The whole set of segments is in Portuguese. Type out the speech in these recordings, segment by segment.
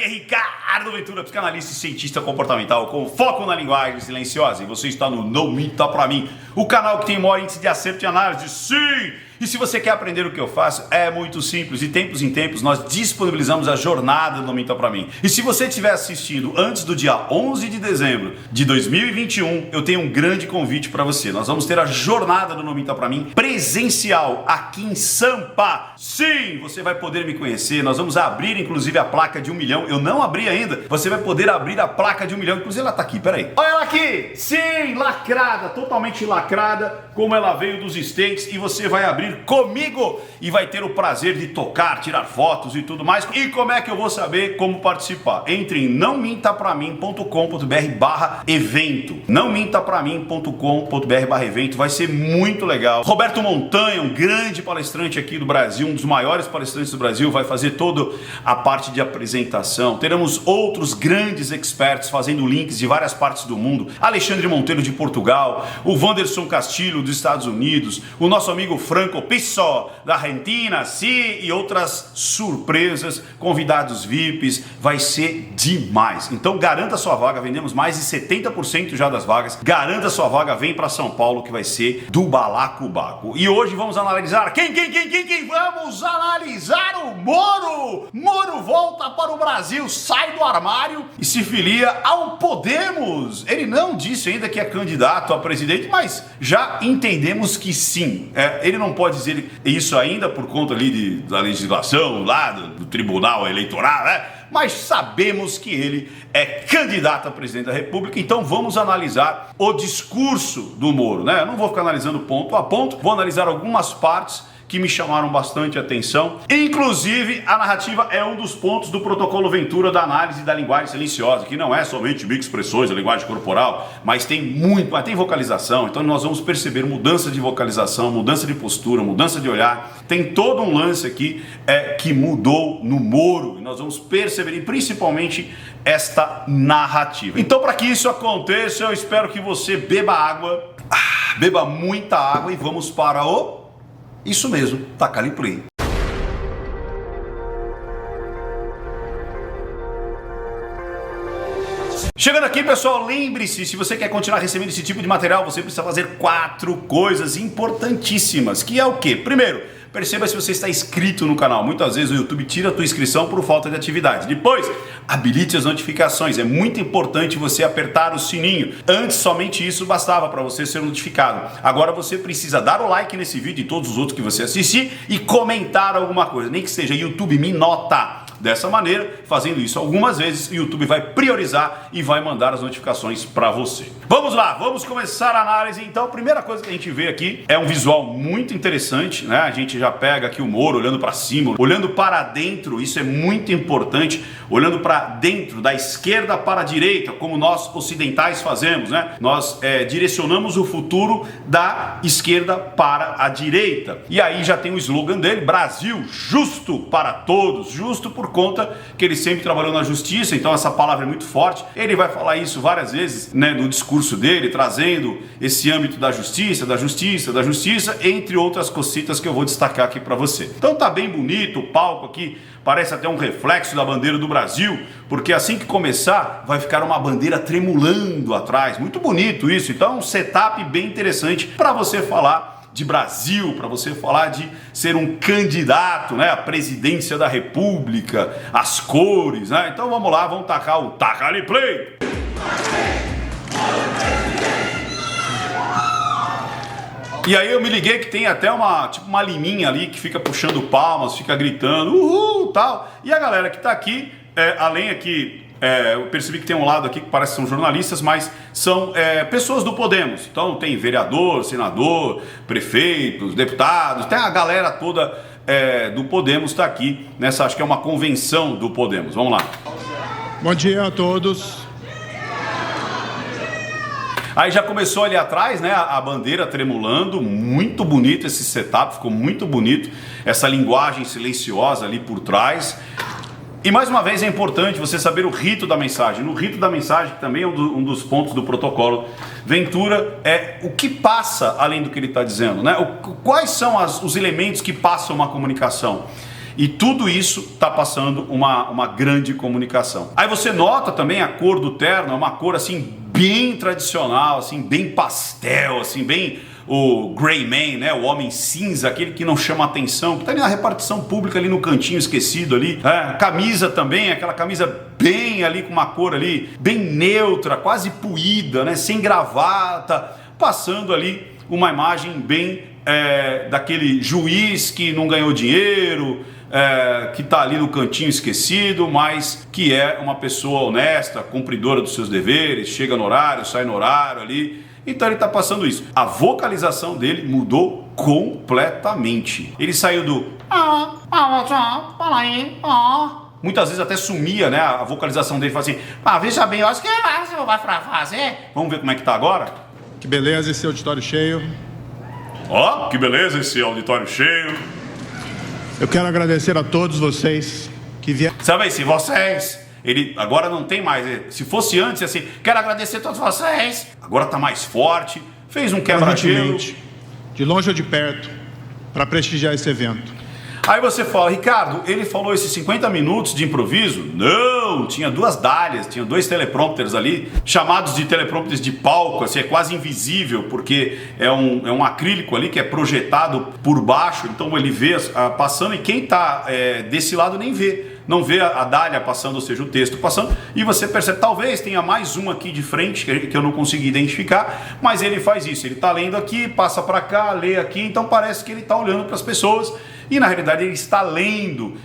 é Ricardo Ventura, psicanalista e cientista comportamental com foco na linguagem silenciosa. E você está no Não Minta Pra Mim, o canal que tem maior índice de acerto e análise. Sim! E se você quer aprender o que eu faço, é muito simples. De tempos em tempos, nós disponibilizamos a jornada do Não Minta Pra Mim. E se você estiver assistindo antes do dia 11 de dezembro de 2021, eu tenho um grande convite para você. Nós vamos ter a jornada do Não Minta Pra Mim presencial aqui em Sampa. Sim, você vai poder me conhecer. Nós vamos abrir, inclusive, a placa de 1 milhão. Eu não abri ainda. Você vai poder abrir a placa de 1 milhão. Inclusive, ela tá aqui, peraí. Olha ela aqui! Sim, lacrada, totalmente lacrada, como ela veio dos States. E você vai abrir comigo e vai ter o prazer de tocar, tirar fotos e tudo mais. E como é que eu vou saber como participar? Entre em nãomintapramim.com.br/evento. nãomintapramim.com.br/evento. Vai ser muito legal. Roberto Montanha, um grande palestrante aqui do Brasil, um dos maiores palestrantes do Brasil, vai fazer toda a parte de apresentação. Teremos outros grandes experts fazendo links de várias partes do mundo. Alexandre Monteiro de Portugal, o Wanderson Castilho dos Estados Unidos, o nosso amigo Franco Pisso da Argentina, sim, e outras surpresas, convidados VIPs, vai ser demais. Então garanta sua vaga, vendemos mais de 70% já das vagas. Garanta sua vaga, vem para São Paulo que vai ser do balacobaco. E hoje vamos analisar quem? Vamos analisar o Moro. Moro volta para o Brasil, sai do armário e se filia ao Podemos. Ele não disse ainda que é candidato a presidente, mas já entendemos que sim. Ele não pode dizer isso ainda por conta ali da legislação lá do Tribunal Eleitoral, né? Mas sabemos que ele é candidato a presidente da República, então vamos analisar o discurso do Moro, né? Eu não vou ficar analisando ponto a ponto, vou analisar algumas partes que me chamaram bastante atenção. Inclusive, a narrativa é um dos pontos do protocolo Ventura da análise da linguagem silenciosa, que não é somente microexpressões, a linguagem corporal, mas tem tem vocalização. Então nós vamos perceber mudança de vocalização, mudança de postura, mudança de olhar. Tem todo um lance aqui que mudou no Moro, e nós vamos perceber, e principalmente esta narrativa. Então, para que isso aconteça, eu espero que você beba água, beba muita água, e vamos para o... Isso mesmo, taca-lhe play. Chegando aqui, pessoal, lembre-se, se você quer continuar recebendo esse tipo de material, você precisa fazer 4 coisas importantíssimas, que é o quê? Primeiro, perceba se você está inscrito no canal. Muitas vezes o YouTube tira a tua inscrição por falta de atividade. Depois, habilite as notificações. É muito importante você apertar o sininho. Antes, somente isso bastava para você ser notificado. Agora você precisa dar o like nesse vídeo e todos os outros que você assistir e comentar alguma coisa. Nem que seja YouTube me nota. Dessa maneira, fazendo isso algumas vezes, o YouTube vai priorizar e vai mandar as notificações para você. Vamos lá, vamos começar a análise. Então, a primeira coisa que a gente vê aqui é um visual muito interessante, né? A gente já pega aqui o Moro olhando para cima, olhando para dentro, isso é muito importante, olhando para dentro, da esquerda para a direita, como nós ocidentais fazemos, né? Nós direcionamos o futuro da esquerda para a direita. E aí já tem o slogan dele, Brasil justo para todos, justo por conta que ele sempre trabalhou na justiça, então essa palavra é muito forte. Ele vai falar isso várias vezes, né, no discurso dele, trazendo esse âmbito da justiça, entre outras cositas que eu vou destacar aqui para você. Então tá bem bonito o palco aqui, parece até um reflexo da bandeira do Brasil, porque assim que começar vai ficar uma bandeira tremulando atrás, muito bonito isso. Então um setup bem interessante para você falar de Brasil, para você falar de ser um candidato, né, à presidência da República, as cores, né? Então vamos lá, vamos tacar o taca-lhe play. E aí eu me liguei que tem até uma liminha ali que fica puxando palmas, fica gritando, uhul, tal. E a galera que tá aqui, além aqui, eu percebi que tem um lado aqui que parece que são jornalistas, mas são pessoas do Podemos. Então tem vereador, senador, prefeitos, deputados, tem a galera toda do Podemos está aqui nessa, acho que é uma convenção do Podemos. Vamos lá. Bom dia a todos. Aí já começou ali atrás, né, a bandeira tremulando, muito bonito esse setup, ficou muito bonito, essa linguagem silenciosa ali por trás. E mais uma vez é importante você saber o rito da mensagem. No rito da mensagem, que também é um dos pontos do protocolo Ventura, é o que passa além do que ele está dizendo, né? Quais são os elementos que passam uma comunicação? E tudo isso está passando uma grande comunicação. Aí você nota também a cor do terno, é uma cor assim bem tradicional, assim bem pastel, assim bem o Grey Man, né? O homem cinza, aquele que não chama atenção, que está ali na repartição pública, ali no cantinho esquecido ali. Camisa também, aquela camisa bem ali com uma cor ali bem neutra, quase puída, né? Sem gravata, passando ali uma imagem bem daquele juiz que não ganhou dinheiro, que está ali no cantinho esquecido, mas que é uma pessoa honesta, cumpridora dos seus deveres, chega no horário, sai no horário ali. Então ele está passando isso. A vocalização dele mudou completamente. Ele saiu do muitas vezes até sumia, né? A vocalização dele, fala assim, veja bem, eu acho que você vai fazer. Vamos ver como é que tá agora? Que beleza esse auditório cheio. Ó, que beleza esse auditório cheio. Eu quero agradecer a todos vocês que vieram. Sabe, se vocês... Ele agora não tem mais. Se fosse antes, assim, quero agradecer a todos vocês. Agora tá mais forte. Fez um quebra-gelo. De longe ou de perto, para prestigiar esse evento. Aí você fala, Ricardo, ele falou esses 50 minutos de improviso? Não, tinha duas dálias, tinha dois teleprompters ali, chamados de teleprompters de palco, assim, é quase invisível, porque é um acrílico ali que é projetado por baixo, então ele vê passando e quem tá desse lado nem vê. Não vê a dália passando, ou seja, o texto passando, e você percebe, talvez tenha mais um aqui de frente, que eu não consegui identificar, mas ele faz isso, ele está lendo aqui, passa para cá, lê aqui, então parece que ele está olhando para as pessoas, e na realidade ele está lendo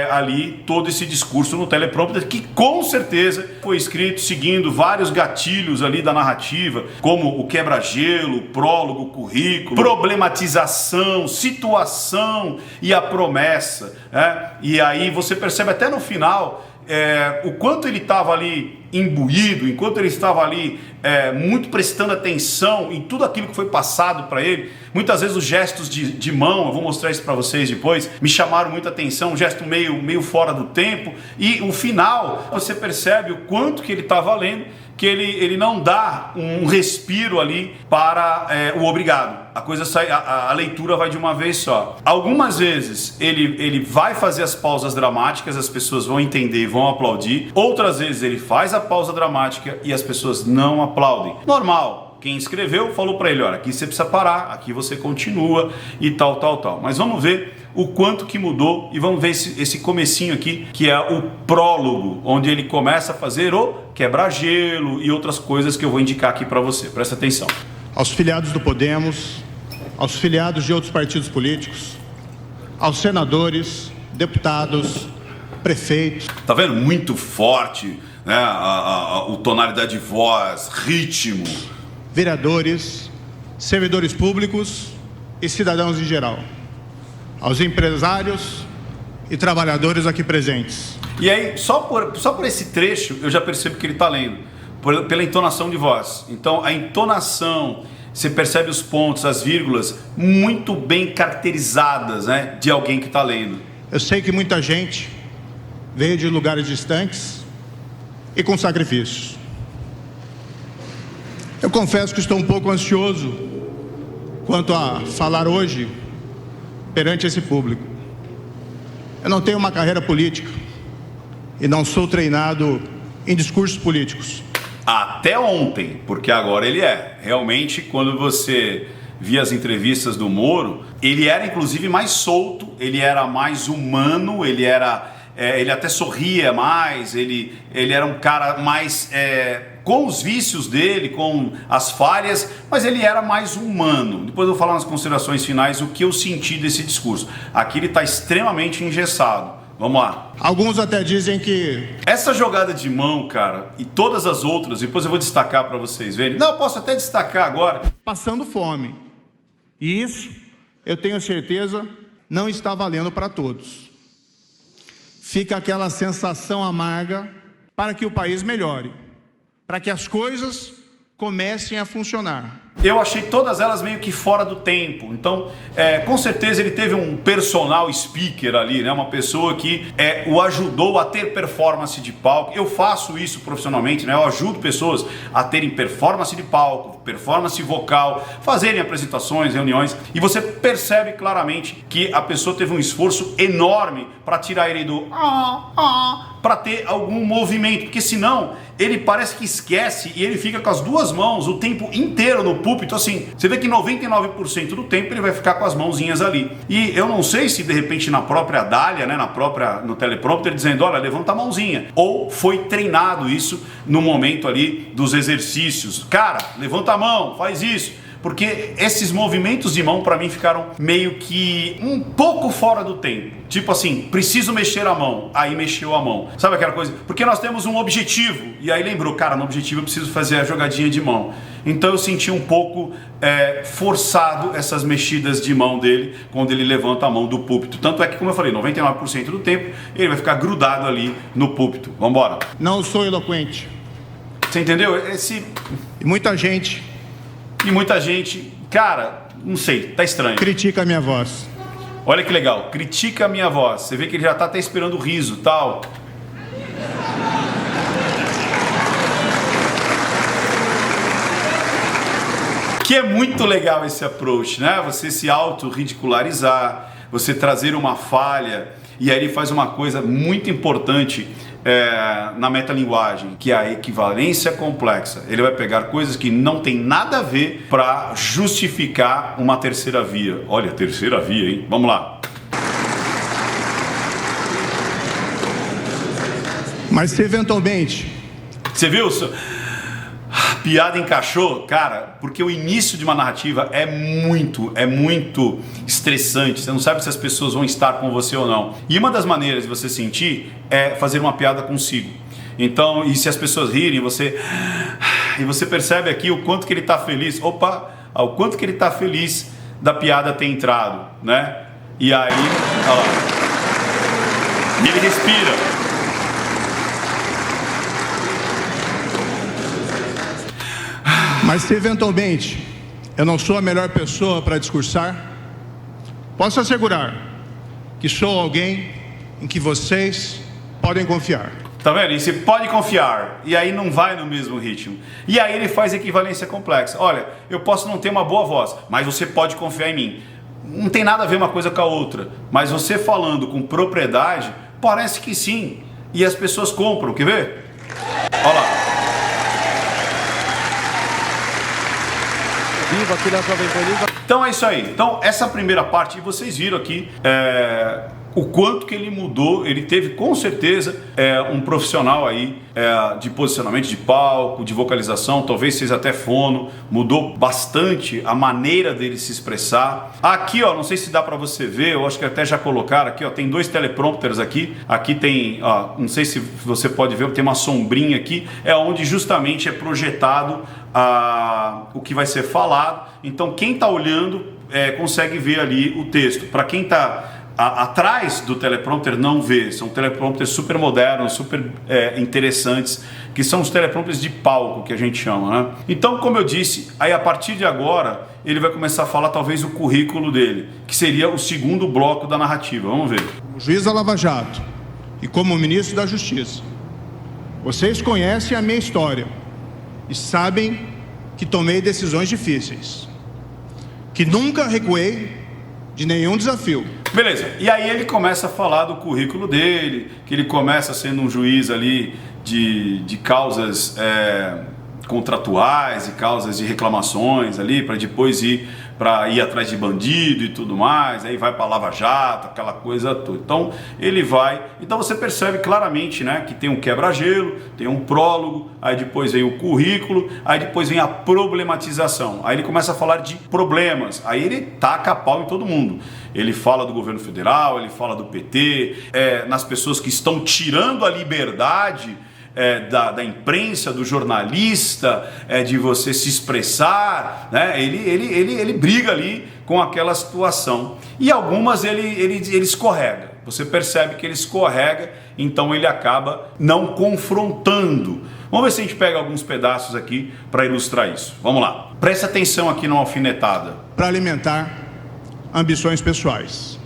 ali todo esse discurso no teleprompter, que com certeza foi escrito seguindo vários gatilhos ali da narrativa, como o quebra-gelo, o prólogo, o currículo, problematização, situação e a promessa, e aí você percebe até no final o quanto ele estava ali imbuído, enquanto ele estava ali muito prestando atenção em tudo aquilo que foi passado para ele. Muitas vezes os gestos de mão, eu vou mostrar isso para vocês depois, me chamaram muita atenção, um gesto meio fora do tempo, e o final você percebe o quanto que ele estava lendo, que ele não dá um respiro ali para o obrigado. A coisa sai, a leitura vai de uma vez só. Algumas vezes ele vai fazer as pausas dramáticas, as pessoas vão entender e vão aplaudir. Outras vezes ele faz a pausa dramática e as pessoas não aplaudem. Normal. Quem escreveu falou para ele, olha, aqui você precisa parar, aqui você continua e tal. Mas vamos ver o quanto que mudou e vamos ver esse comecinho aqui, que é o prólogo, onde ele começa a fazer o quebra-gelo e outras coisas que eu vou indicar aqui para você. Presta atenção. Aos filiados do Podemos, aos filiados de outros partidos políticos, aos senadores, deputados, prefeitos. Tá vendo? Muito forte, né? O tonalidade de voz, ritmo. Vereadores, servidores públicos e cidadãos em geral, aos empresários e trabalhadores aqui presentes. E aí, só por esse trecho, eu já percebo que ele está lendo, pela entonação de voz. Então, a entonação, você percebe os pontos, as vírgulas, muito bem caracterizadas, né, de alguém que está lendo. Eu sei que muita gente veio de lugares distantes e com sacrifícios. Eu confesso que estou um pouco ansioso quanto a falar hoje perante esse público. Eu não tenho uma carreira política e não sou treinado em discursos políticos. Até ontem, porque agora ele é. Realmente, quando você via as entrevistas do Moro, ele era inclusive mais solto, ele era mais humano, ele até sorria mais, ele era um cara mais... com os vícios dele, com as falhas, mas ele era mais humano. Depois eu vou falar nas considerações finais o que eu senti desse discurso. Aqui ele está extremamente engessado. Vamos lá. Alguns até dizem que... essa jogada de mão, cara, e todas as outras, depois eu vou destacar para vocês verem. Não, eu posso até destacar agora. Passando fome. E isso, eu tenho certeza, não está valendo para todos. Fica aquela sensação amarga para que o país melhore, para que as coisas comecem a funcionar. Eu achei todas elas meio que fora do tempo. Então, com certeza ele teve um personal speaker ali, né? Uma pessoa que o ajudou a ter performance de palco. Eu faço isso profissionalmente, né? Eu ajudo pessoas a terem performance de palco, performance vocal, fazerem apresentações, reuniões, e você percebe claramente que a pessoa teve um esforço enorme para tirar ele do para ter algum movimento, porque senão ele parece que esquece e ele fica com as duas mãos o tempo inteiro no púlpito, assim, você vê que 99% do tempo ele vai ficar com as mãozinhas ali. E eu não sei se de repente na própria dália, né, no teleprompter, dizendo, olha, levanta a mãozinha, ou foi treinado isso no momento ali dos exercícios. Cara, levanta a mão, faz isso. Porque esses movimentos de mão para mim ficaram meio que um pouco fora do tempo. Tipo assim, preciso mexer a mão, aí mexeu a mão. Sabe aquela coisa? Porque nós temos um objetivo, e aí lembrou, cara, no objetivo eu preciso fazer a jogadinha de mão. Então eu senti um pouco forçado essas mexidas de mão dele, quando ele levanta a mão do púlpito. Tanto é que, como eu falei, 99% do tempo ele vai ficar grudado ali no púlpito. Vambora. Não sou eloquente. Você entendeu? E muita gente... cara, não sei, tá estranho. critica a minha voz. Olha que legal, critica a minha voz. Você vê que ele já tá até esperando o riso, tal. Que é muito legal esse approach, né? Você se auto-ridicularizar, você trazer uma falha, e aí ele faz uma coisa muito importante na metalinguagem, que é a equivalência complexa. Ele vai pegar coisas que não tem nada a ver para justificar uma terceira via. Olha, terceira via, hein? Vamos lá. Mas se eventualmente... Você viu? Piada encaixou, cara, porque o início de uma narrativa é muito estressante. Você não sabe se as pessoas vão estar com você ou não. E uma das maneiras de você sentir é fazer uma piada consigo. Então, e se as pessoas rirem, você percebe aqui o quanto que ele está feliz. Opa, o quanto que ele está feliz da piada ter entrado, né? E aí, olha lá. E ele respira. Mas se eventualmente eu não sou a melhor pessoa para discursar, posso assegurar que sou alguém em que vocês podem confiar. Tá vendo? E você pode confiar, e aí não vai no mesmo ritmo. E aí ele faz equivalência complexa. Olha, eu posso não ter uma boa voz, mas você pode confiar em mim. Não tem nada a ver uma coisa com a outra, mas você falando com propriedade, parece que sim. E as pessoas compram, quer ver? Olha lá. Então é isso aí. Então essa primeira parte, vocês viram aqui o quanto que ele mudou. Ele teve com certeza um profissional aí de posicionamento de palco, de vocalização, talvez seja até fono. Mudou bastante a maneira dele se expressar. Aqui, ó, não sei se dá para você ver, eu acho que até já colocaram aqui, ó, tem dois teleprompters aqui. Aqui tem, ó, não sei se você pode ver, tem uma sombrinha aqui, é onde justamente é projetado o que vai ser falado. Então quem está olhando consegue ver ali o texto. Para quem está atrás do teleprompter não vê. São teleprompters super modernos, super interessantes, que são os teleprompters de palco que a gente chama, né? Então, como eu disse, aí a partir de agora ele vai começar a falar talvez o currículo dele, que seria o segundo bloco da narrativa. Vamos ver. Como juiz da Lava Jato e como ministro da Justiça, vocês conhecem a minha história e sabem que tomei decisões difíceis, que nunca recuei de nenhum desafio. Beleza, e aí ele começa a falar do currículo dele, que ele começa sendo um juiz ali de causas contratuais e causas de reclamações ali, para depois ir atrás de bandido e tudo mais, aí vai para Lava Jato, aquela coisa toda. Então ele vai, então você percebe claramente, né, que tem um quebra-gelo, tem um prólogo, aí depois vem o currículo, aí depois vem a problematização. Aí ele começa a falar de problemas, aí ele taca a pau em todo mundo. Ele fala do governo federal, ele fala do PT, nas pessoas que estão tirando a liberdade da imprensa, do jornalista, de você se expressar, né? Ele briga ali com aquela situação. E algumas ele escorrega. Você percebe que ele escorrega, então ele acaba não confrontando. Vamos ver se a gente pega alguns pedaços aqui para ilustrar isso. Vamos lá. Presta atenção aqui numa alfinetada. Para alimentar ambições pessoais.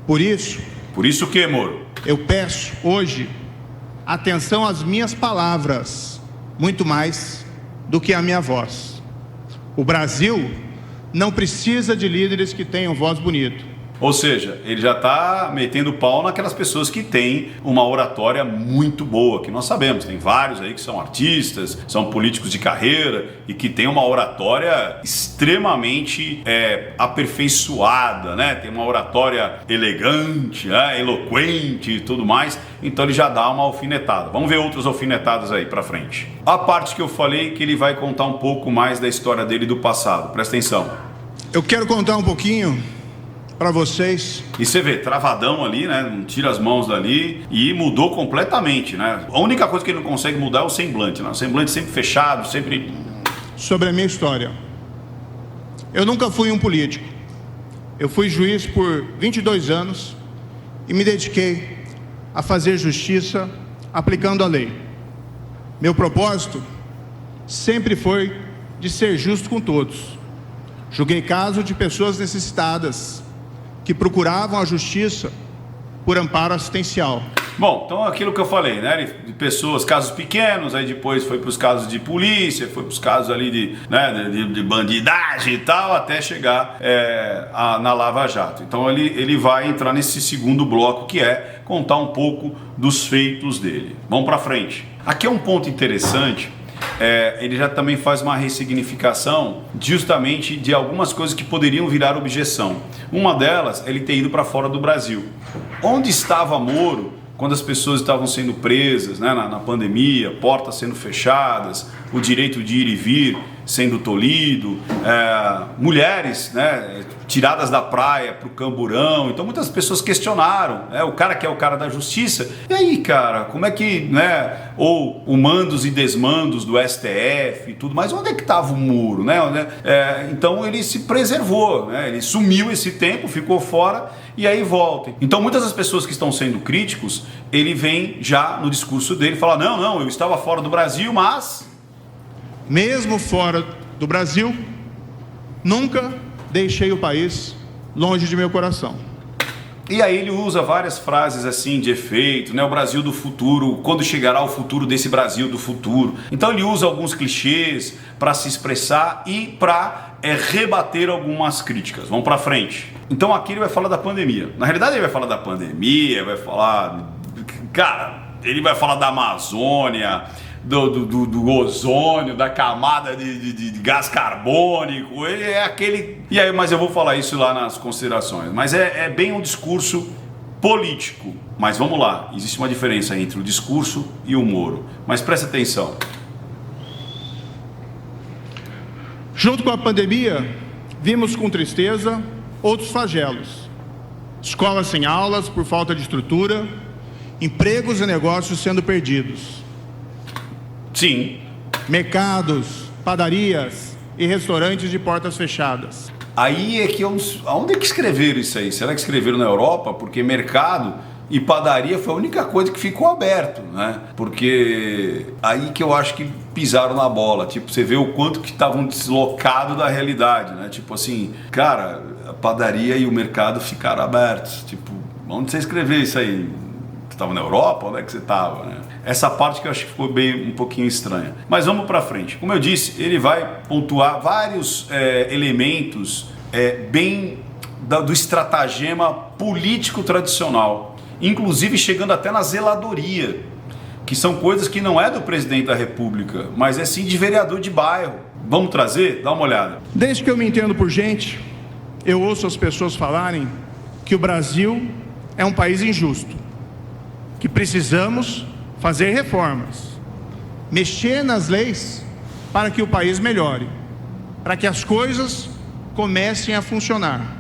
Por isso o que, Moro? Eu peço hoje atenção às minhas palavras, muito mais do que à minha voz. O Brasil não precisa de líderes que tenham voz bonita. Ou seja, ele já está metendo pau naquelas pessoas que têm uma oratória muito boa, que nós sabemos, tem vários aí que são artistas, são políticos de carreira e que têm uma oratória extremamente aperfeiçoada, né? Tem uma oratória elegante, eloquente e tudo mais, então ele já dá uma alfinetada. Vamos ver outras alfinetadas aí pra frente. A parte que eu falei que ele vai contar um pouco mais da história dele do passado, presta atenção. Eu quero contar um pouquinho para vocês. E você vê, travadão ali, né? Não tira as mãos dali e mudou completamente, né? A única coisa que ele não consegue mudar é o semblante, né? O semblante sempre fechado, sempre... Sobre a minha história. Eu nunca fui um político. Eu fui juiz por 22 anos e me dediquei a fazer justiça aplicando a lei. Meu propósito sempre foi de ser justo com todos. Julguei casos de pessoas necessitadas que procuravam a justiça por amparo assistencial. Bom, então aquilo que eu falei, né, de pessoas, casos pequenos, aí depois foi para os casos de polícia, foi para os casos ali de bandidagem e tal, até chegar na Lava Jato. Então ele vai entrar nesse segundo bloco, que é contar um pouco dos feitos dele. Vamos para frente. Aqui é um ponto interessante. Ele já também faz uma ressignificação justamente de algumas coisas que poderiam virar objeção. Uma delas é ele ter ido para fora do Brasil. Onde estava Moro quando as pessoas estavam sendo presas, né, na pandemia, portas sendo fechadas, o direito de ir e vir sendo tolhido, mulheres, né, tiradas da praia para o camburão. Então muitas pessoas questionaram, o cara que é o cara da justiça, e aí, cara, como é que, né, ou o mandos e desmandos do STF e tudo mais, onde é que estava o Moro, né? Então ele se preservou, né? Ele sumiu esse tempo, ficou fora e aí volta. Então muitas das pessoas que estão sendo críticos, ele vem já no discurso dele falar, não, eu estava fora do Brasil, mas... Mesmo fora do Brasil, nunca deixei o país longe de meu coração. E aí ele usa várias frases assim de efeito, né? O Brasil do futuro, quando chegará o futuro desse Brasil do futuro. Então ele usa alguns clichês para se expressar e para rebater algumas críticas. Vamos para frente. Então aqui ele vai falar da pandemia. Na realidade ele vai falar da pandemia, vai falar... Cara, ele vai falar da Amazônia... Do ozônio, da camada de gás carbônico, ele é aquele... E aí, mas eu vou falar isso lá nas considerações. Mas é bem um discurso político. Mas vamos lá, existe uma diferença entre o discurso e o Moro. Mas presta atenção. Junto com a pandemia, vimos com tristeza outros flagelos. Escolas sem aulas por falta de estrutura, empregos e negócios sendo perdidos. Sim. Mercados, padarias e restaurantes de portas fechadas. Aí é que aonde é que escreveram isso aí? Será que escreveram na Europa? Porque mercado e padaria foi a única coisa que ficou aberto, né? Porque aí que eu acho que pisaram na bola. Tipo, você vê o quanto que estavam deslocados da realidade, né? Tipo assim, cara, a padaria e o mercado ficaram abertos. Tipo, onde você escreveu isso aí? Você estava na Europa? Onde é que você estava, né? Essa parte que eu acho que ficou bem um pouquinho estranha. Mas vamos para frente. Como eu disse, ele vai pontuar vários elementos bem do estratagema político tradicional, inclusive chegando até na zeladoria, que são coisas que não é do presidente da República, mas é sim de vereador de bairro. Vamos trazer? Dá uma olhada. Desde que eu me entendo por gente, eu ouço as pessoas falarem que o Brasil é um país injusto, que precisamos fazer reformas, mexer nas leis para que o país melhore, para que as coisas comecem a funcionar,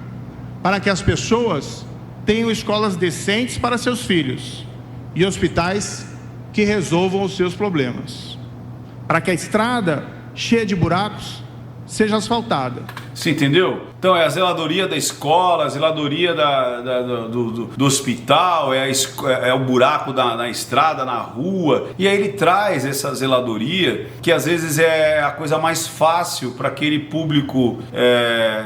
para que as pessoas tenham escolas decentes para seus filhos e hospitais que resolvam os seus problemas, para que a estrada cheia de buracos seja asfaltada. Você entendeu? Então é a zeladoria da escola, a zeladoria do hospital, é o buraco na estrada, na rua. E aí ele traz essa zeladoria, que às vezes é a coisa mais fácil para aquele público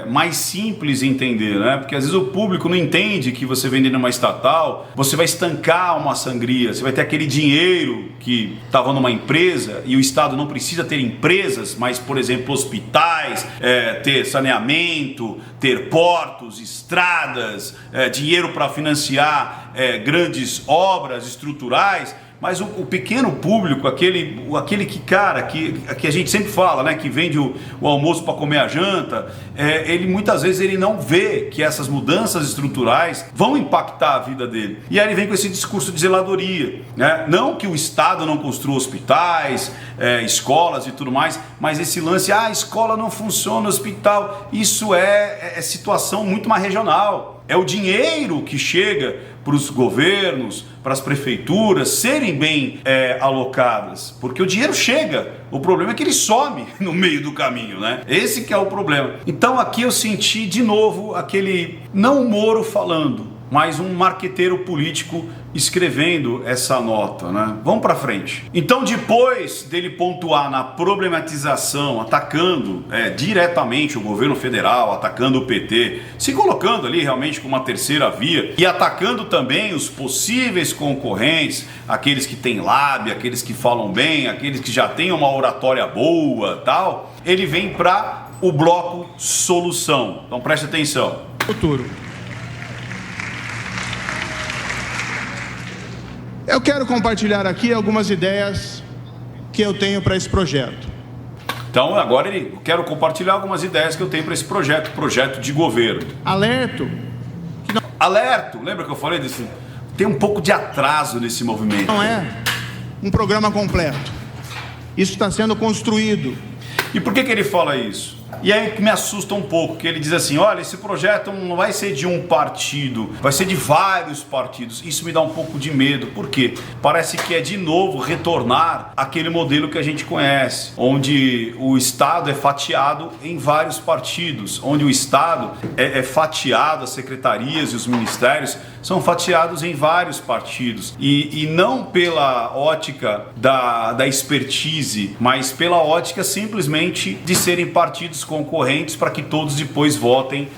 mais simples entender, né? Porque às vezes o público não entende que você vendendo uma estatal, você vai estancar uma sangria, você vai ter aquele dinheiro que estava numa empresa, e o Estado não precisa ter empresas, mas, por exemplo, hospitais, ter saneamento, ter portos, estradas, dinheiro para financiar grandes obras estruturais. Mas o pequeno público, aquele que a gente sempre fala, né, que vende o almoço para comer a janta, ele muitas vezes ele não vê que essas mudanças estruturais vão impactar a vida dele. E aí ele vem com esse discurso de zeladoria, né? Não que o Estado não construa hospitais, escolas e tudo mais, mas esse lance, a escola não funciona no hospital, isso é situação muito mais regional. É o dinheiro que chega para os governos, para as prefeituras serem bem alocadas, porque o dinheiro chega, o problema é que ele some no meio do caminho, né? Esse que é o problema. Então aqui eu senti de novo aquele, não o Moro falando, mas um marqueteiro político escrevendo essa nota, né? Vamos para frente. Então, depois dele pontuar na problematização, atacando diretamente o governo federal, atacando o PT, se colocando ali realmente como uma terceira via e atacando também os possíveis concorrentes, aqueles que têm lábia, aqueles que falam bem, aqueles que já têm uma oratória boa, tal, ele vem para o bloco solução. Então, preste atenção. Futuro. Eu quero compartilhar aqui algumas ideias que eu tenho para esse projeto. Então agora eu quero compartilhar algumas ideias que eu tenho para esse projeto de governo. Alerto. Alerto, lembra que eu falei desse? Tem um pouco de atraso nesse movimento. Não é um programa completo. Isso está sendo construído. E por que ele fala isso? E aí que me assusta um pouco, que ele diz assim, olha, esse projeto não vai ser de um partido, vai ser de vários partidos. Isso me dá um pouco de medo. Por quê? Parece que é de novo retornar àquele modelo que a gente conhece, onde o Estado é fatiado em vários partidos, onde o Estado é fatiado, as secretarias e os ministérios são fatiados em vários partidos. E não pela ótica da expertise, mas pela ótica simplesmente de serem partidos concorrentes para que todos depois votem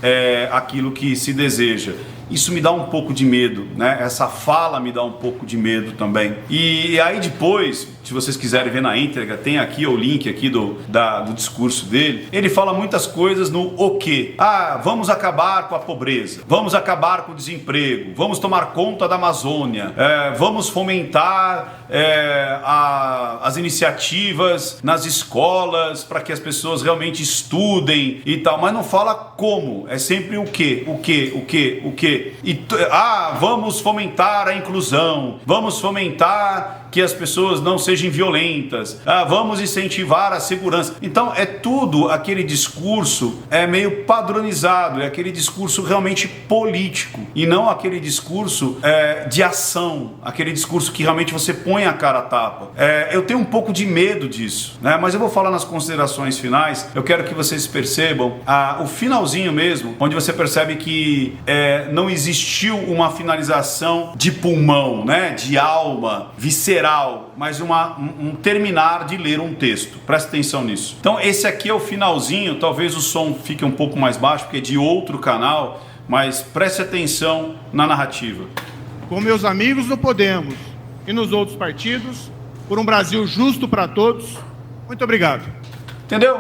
aquilo que se deseja. Isso me dá um pouco de medo, né? Essa fala me dá um pouco de medo também. E aí depois, se vocês quiserem ver na íntegra, tem aqui o link aqui do discurso dele. Ele fala muitas coisas no o quê? Vamos acabar com a pobreza, vamos acabar com o desemprego, vamos tomar conta da Amazônia, vamos fomentar as iniciativas nas escolas para que as pessoas realmente estudem e tal, mas não fala como, é sempre o quê, o quê, o quê, o quê. Vamos fomentar a inclusão, vamos fomentar que as pessoas não sejam violentas, vamos incentivar a segurança. Então é tudo aquele discurso meio padronizado, é aquele discurso realmente político e não aquele discurso de ação, aquele discurso que realmente você põe a cara a tapa. Eu tenho um pouco de medo disso, né? Mas eu vou falar nas considerações finais. Eu quero que vocês percebam o finalzinho mesmo, onde você percebe que não existiu uma finalização de pulmão, né? De alma, visceral, mas um terminar de ler um texto. Presta atenção nisso. Então esse aqui é o finalzinho, talvez o som fique um pouco mais baixo, porque é de outro canal, mas preste atenção na narrativa. Com meus amigos no Podemos e nos outros partidos, por um Brasil justo para todos, muito obrigado. Entendeu?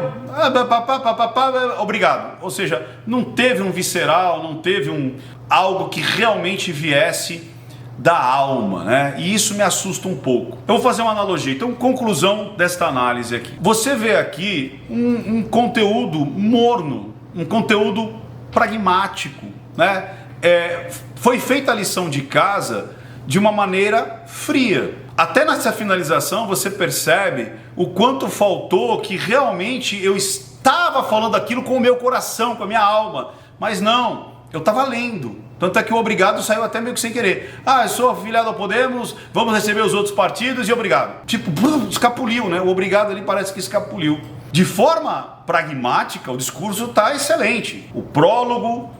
Obrigado. Ou seja, não teve um visceral, não teve algo que realmente viesse da alma, né? E isso me assusta um pouco. Eu vou fazer uma analogia. Então, conclusão desta análise aqui. Você vê aqui um conteúdo morno, um conteúdo pragmático, né? Foi feita a lição de casa de uma maneira fria. Até nessa finalização você percebe o quanto faltou que realmente eu estava falando aquilo com o meu coração, com a minha alma, mas não, eu estava lendo. Tanto é que o obrigado saiu até meio que sem querer. Eu sou afiliado ao Podemos, vamos receber os outros partidos e obrigado. Tipo, escapuliu, né? O obrigado ali parece que escapuliu. De forma pragmática, o discurso está excelente. O prólogo,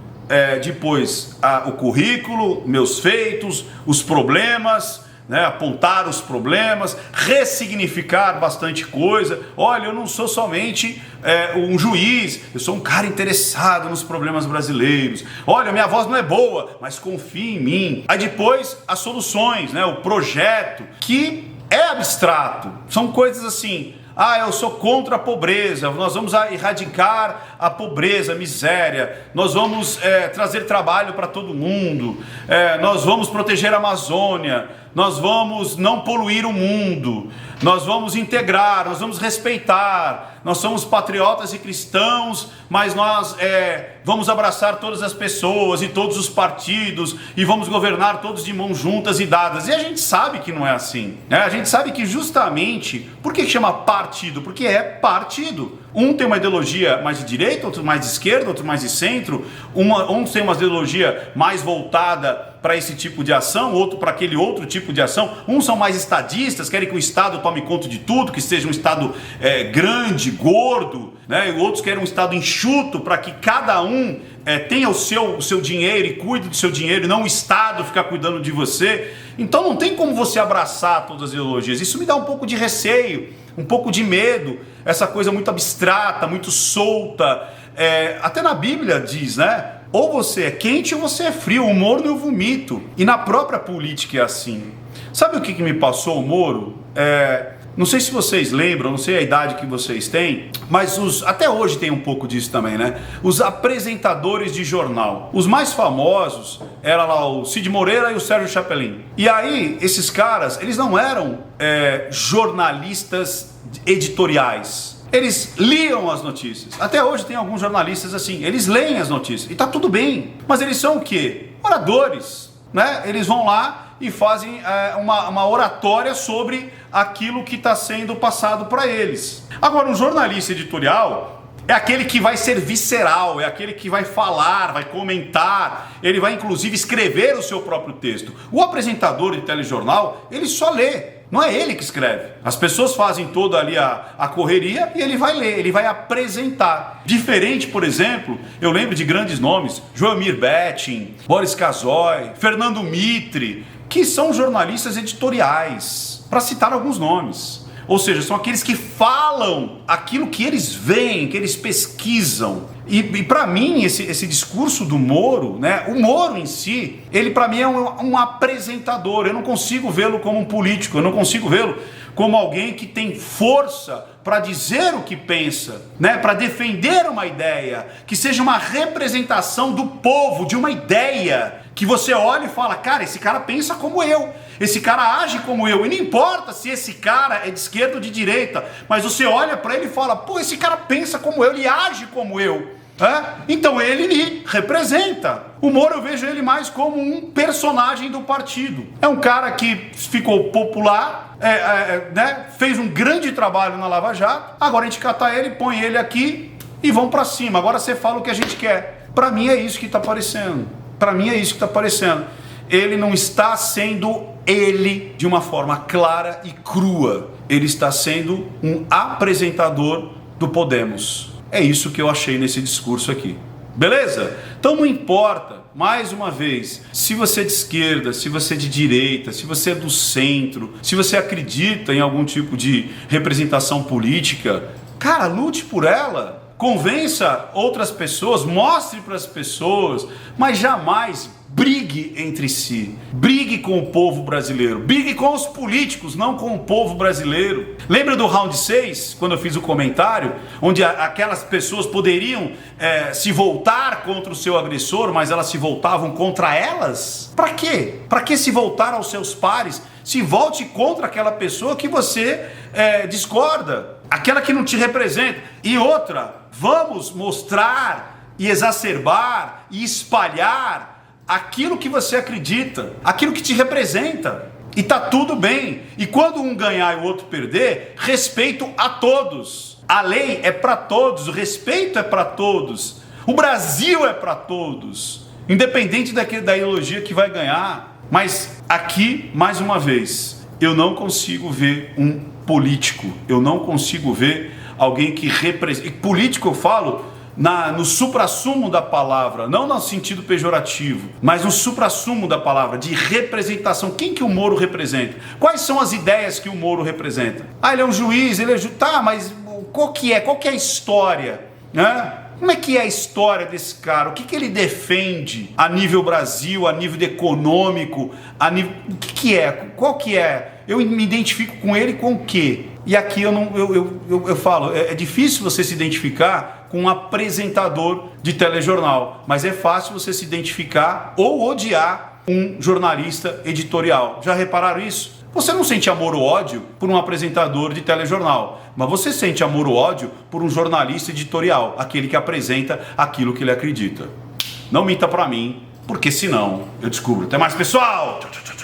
depois o currículo, meus feitos, os problemas, né, apontar os problemas, ressignificar bastante coisa. Olha, eu não sou somente um juiz, eu sou um cara interessado nos problemas brasileiros. Olha, minha voz não é boa, mas confie em mim. Aí depois as soluções, né, o projeto, que é abstrato, são coisas assim. Eu sou contra a pobreza, nós vamos erradicar a pobreza, a miséria, nós vamos trazer trabalho para todo mundo, nós vamos proteger a Amazônia, nós vamos não poluir o mundo, nós vamos integrar, nós vamos respeitar, nós somos patriotas e cristãos, mas nós vamos abraçar todas as pessoas e todos os partidos e vamos governar todos de mãos juntas e dadas. E a gente sabe que não é assim, né? A gente sabe que justamente, por que chama partido? Porque é partido. Um tem uma ideologia mais de direita, outro mais de esquerda, outro mais de centro, um tem uma ideologia mais voltada para esse tipo de ação, outro para aquele outro tipo de ação. Uns são mais estadistas, querem que o Estado tome conta de tudo, que seja um Estado grande, gordo, né? E outros querem um Estado enxuto para que cada um tenha o seu dinheiro e cuide do seu dinheiro, e não o Estado ficar cuidando de você. Então não tem como você abraçar todas as ideologias. Isso me dá um pouco de receio, um pouco de medo, essa coisa muito abstrata, muito solta. Até na Bíblia diz, né? Ou você é quente ou você é frio, o Moro eu vomito. E na própria política é assim. Sabe o que me passou o Moro? Não sei se vocês lembram, não sei a idade que vocês têm, mas até hoje tem um pouco disso também, né? Os apresentadores de jornal. Os mais famosos eram lá o Cid Moreira e o Sérgio Chapelin. E aí, esses caras, eles não eram jornalistas editoriais. Eles liam as notícias. Até hoje tem alguns jornalistas assim, eles leem as notícias. E tá tudo bem. Mas eles são o quê? Oradores, né? Eles vão lá e fazem uma oratória sobre aquilo que está sendo passado para eles. Agora, um jornalista editorial é aquele que vai ser visceral, é aquele que vai falar, vai comentar, ele vai inclusive escrever o seu próprio texto. O apresentador de telejornal, ele só lê. Não é ele que escreve. As pessoas fazem toda ali a correria e ele vai ler, ele vai apresentar. Diferente, por exemplo, eu lembro de grandes nomes, Joelmir Betting, Boris Casoy, Fernando Mitre, que são jornalistas editoriais, para citar alguns nomes. Ou seja, são aqueles que falam aquilo que eles veem, que eles pesquisam. E para mim, esse discurso do Moro, né, o Moro em si, ele para mim é um apresentador. Eu não consigo vê-lo como um político, eu não consigo vê-lo como alguém que tem força para dizer o que pensa, né, para defender uma ideia, que seja uma representação do povo, de uma ideia, que você olha e fala, cara, esse cara pensa como eu, esse cara age como eu, e não importa se esse cara é de esquerda ou de direita, mas você olha para ele e fala, pô, esse cara pensa como eu, ele age como eu. Então ele me representa. O Moro eu vejo ele mais como um personagem do partido. É um cara que ficou popular, né? Fez um grande trabalho na Lava Jato. Agora a gente cata ele, põe ele aqui e vão pra cima. Agora você fala o que a gente quer. Pra mim é isso que tá aparecendo. Pra mim é isso que tá aparecendo. Ele não está sendo ele de uma forma clara e crua. Ele está sendo um apresentador do Podemos. É isso que eu achei nesse discurso aqui. Beleza? Então não importa, mais uma vez, se você é de esquerda, se você é de direita, se você é do centro, se você acredita em algum tipo de representação política, cara, lute por ela. Convença outras pessoas, mostre para as pessoas, mas jamais brigue entre si. Brigue com o povo brasileiro. Brigue com os políticos, não com o povo brasileiro. Lembra do round 6, quando eu fiz o comentário, onde aquelas pessoas poderiam se voltar contra o seu agressor, mas elas se voltavam contra elas? Para quê? Para que se voltar aos seus pares? Se volte contra aquela pessoa que você discorda, aquela que não te representa. E outra, vamos mostrar e exacerbar e espalhar aquilo que você acredita, aquilo que te representa. E tá tudo bem. E quando um ganhar e o outro perder, respeito a todos. A lei é para todos, o respeito é para todos. O Brasil é para todos, independente da ideologia que vai ganhar. Mas aqui, mais uma vez, eu não consigo ver um político, eu não consigo ver alguém que representa. Político eu falo no suprassumo da palavra, não no sentido pejorativo, mas no suprassumo da palavra, de representação. Quem que o Moro representa? Quais são as ideias que o Moro representa? Ah, ele é um juiz, ele é Tá, mas qual que é a história? Né? Como é que é a história desse cara? O que ele defende a nível Brasil, a nível econômico, o que é? Qual que é? Eu me identifico com ele com o quê? E aqui eu falo, é difícil você se identificar com um apresentador de telejornal, mas é fácil você se identificar ou odiar um jornalista editorial. Já repararam isso? Você não sente amor ou ódio por um apresentador de telejornal, mas você sente amor ou ódio por um jornalista editorial, aquele que apresenta aquilo que ele acredita. Não minta pra mim, porque senão eu descubro. Até mais, pessoal! Tchau, tchau, tchau.